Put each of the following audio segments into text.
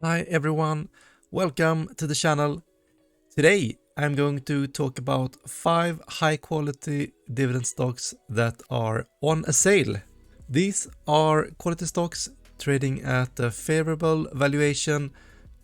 Hi everyone, welcome to the channel. Today I'm going to talk about 5 high quality dividend stocks that are on a sale. These are quality stocks trading at a favorable valuation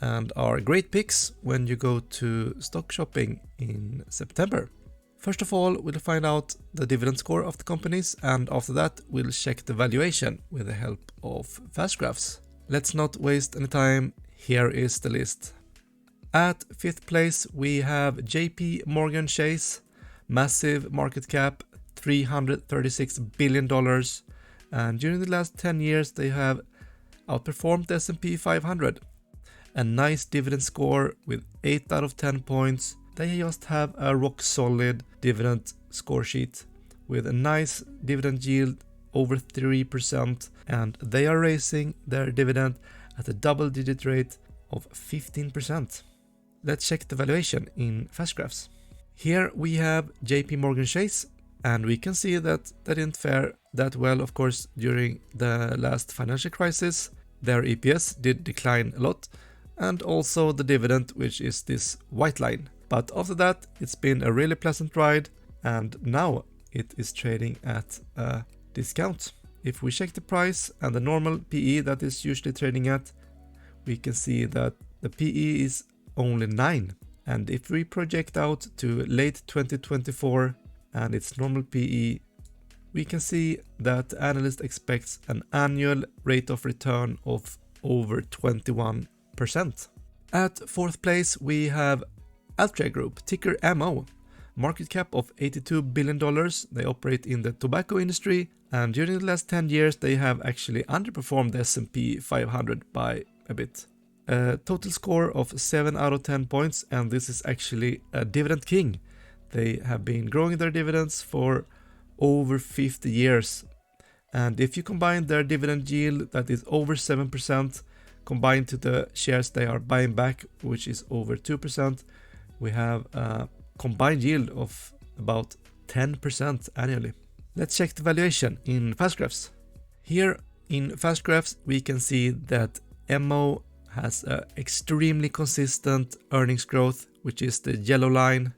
and are great picks when you go to stock shopping in September. First of all, we'll find out the dividend score of the companies, and after that we'll check the valuation with the help of fast graphs. Let's not waste any time. Here is the list. At 5th place we have JP Morgan Chase, massive market cap, $336 billion, and during the last 10 years they have outperformed the S&P 500. A nice dividend score with 8 out of 10 points. They just have a rock solid dividend score sheet with a nice dividend yield over 3%, and they are raising their dividend at a double-digit rate of 15%. Let's check the valuation in fast graphs. Here we have JP Morgan Chase, and we can see that they didn't fare that well, of course, during the last financial crisis. Their EPS did decline a lot, and also the dividend, which is this white line. But after that, it's been a really pleasant ride, and now it is trading at a discount. If we check the price and the normal PE that is usually trading at, we can see that the PE is only 9. And if we project out to late 2024 and its normal PE, we can see that the analyst expects an annual rate of return of over 21%. At 4th place we have Altria Group, ticker MO. Market cap of $82 billion. They operate in the tobacco industry, and during the last 10 years they have actually underperformed the S&P 500 by a bit. A total score of 7 out of 10 points, and this is actually a dividend king. They have been growing their dividends for over 50 years. And if you combine their dividend yield that is over 7% combined to the shares they are buying back, which is over 2%, we have a combined yield of about 10% annually. Let's check the valuation in fast graphs. Here in fast graphs we can see that MO has an extremely consistent earnings growth, which is the yellow line,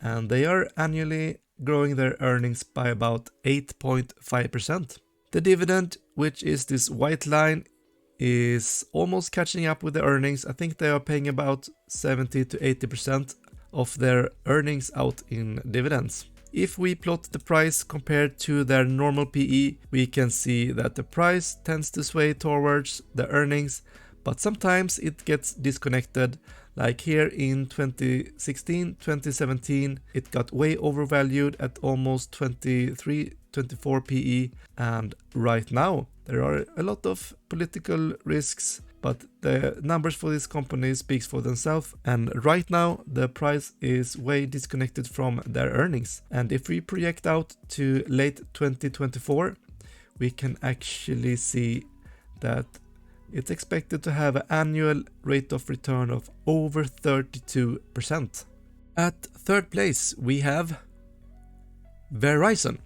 and they are annually growing their earnings by about 8.5%. The dividend, which is this white line, is almost catching up with the earnings. I think they are paying about 70 to 80% of their earnings out in dividends. If we plot the price compared to their normal PE, we can see that the price tends to sway towards the earnings, but sometimes it gets disconnected. Like here in 2016, 2017, it got way overvalued at almost 23, 24 PE, and right now there are a lot of political risks, but the numbers for this company speaks for themselves, and right now the price is way disconnected from their earnings. And if we project out to late 2024, we can actually see that it's expected to have an annual rate of return of over 32%. At 3rd place we have Verizon.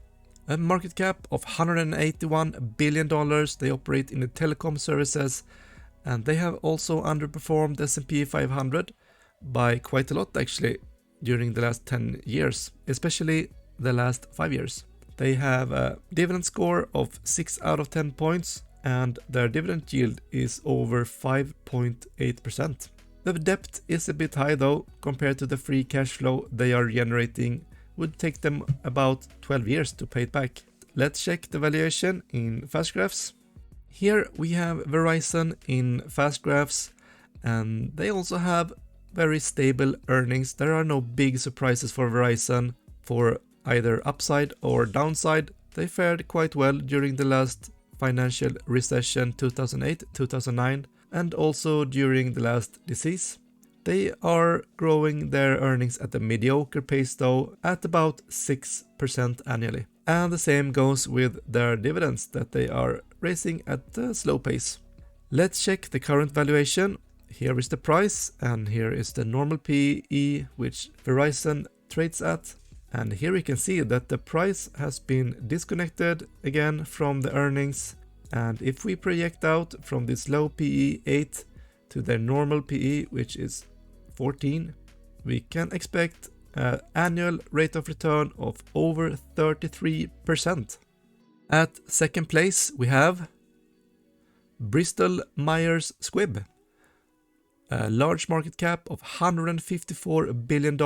A market cap of $181 billion. They operate in the telecom services, and they have also underperformed the S&P 500 by quite a lot actually during the last 10 years, especially the last 5 years. They have a dividend score of 6 out of 10 points, and their dividend yield is over 5.8%. The debt is a bit high though, compared to the free cash flow they are generating. Would take them about 12 years to pay it back. Let's check the valuation in fast graphs. Here we have Verizon in fast graphs, and they also have very stable earnings. There are no big surprises for Verizon for either upside or downside. They fared quite well during the last financial recession 2008-2009, and also during the last disease. They are growing their earnings at a mediocre pace though, at about 6% annually. And the same goes with their dividends that they are raising at a slow pace. Let's check the current valuation. Here is the price, and here is the normal PE which Verizon trades at. And here we can see that the price has been disconnected again from the earnings. And if we project out from this low PE 8 to their normal PE, which is 14, we can expect an annual rate of return of over 33%. At second place, we have Bristol Myers Squibb. A large market cap of $154 billion.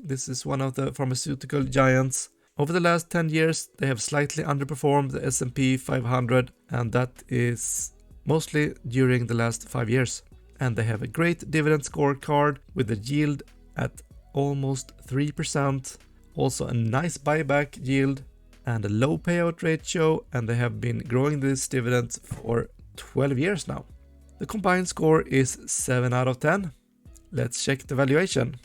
This is one of the pharmaceutical giants. Over the last 10 years, they have slightly underperformed the S&P 500, and that is mostly during the last 5 years. And they have a great dividend scorecard with a yield at almost 3%, also a nice buyback yield and a low payout ratio, and they have been growing this dividend for 12 years now. The combined score is 7 out of 10. Let's check the valuation.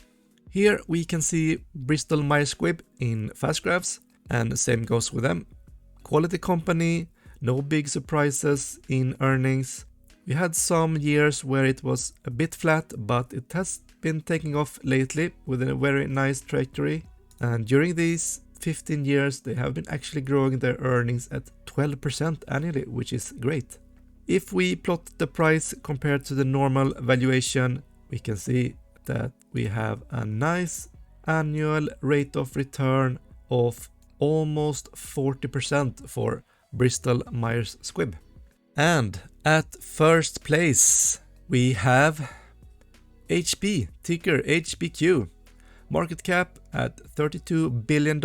Here we can see Bristol Myers Squibb in fast graphs, and the same goes with them. Quality company, no big surprises in earnings. We had some years where it was a bit flat, but it has been taking off lately with a very nice trajectory. And during these 15 years, they have been actually growing their earnings at 12% annually, which is great. If we plot the price compared to the normal valuation, we can see that we have a nice annual rate of return of almost 40% for Bristol Myers Squibb. And at first place, we have HP, ticker HBQ. Market cap at $32 billion.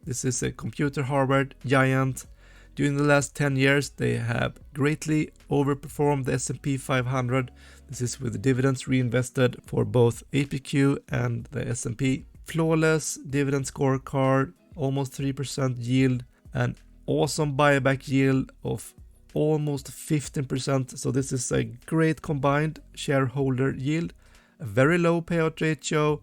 This is a computer hardware giant. During the last 10 years, they have greatly overperformed the S&P 500. This is with dividends reinvested for both HBQ and the S&P. Flawless dividend scorecard, almost 3% yield, an awesome buyback yield of almost 15%. So this is a great combined shareholder yield, a very low payout ratio,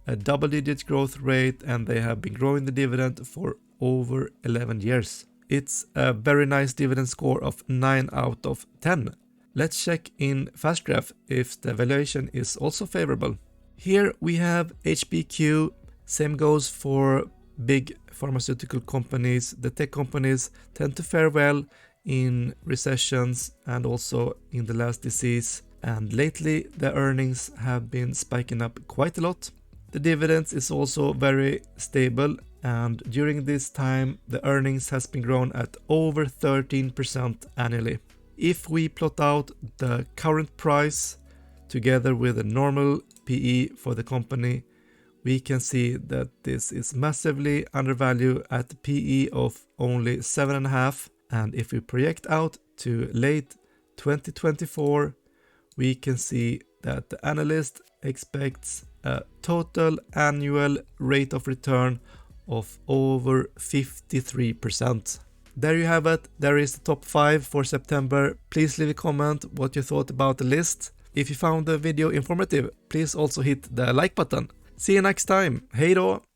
a double-digit growth rate, and they have been growing the dividend for over 11 years. It's a very nice dividend score of 9 out of 10. Let's check in fast graph if the valuation is also favorable. Here we have HBQ. Same goes for big pharmaceutical companies. The tech companies tend to fare well in recessions and also in the last disease. And lately the earnings have been spiking up quite a lot. The dividends is also very stable, and during this time the earnings has been grown at over 13% annually. If we plot out the current price together with a normal PE for the company, we can see that this is massively undervalued at a PE of only 7.5, and if we project out to late 2024, we can see that the analyst expects a total annual rate of return of over 53%. There you have it. There is the top 5 for September. Please leave a comment what you thought about the list. If you found the video informative, please also hit the like button. See you next time. Hej då!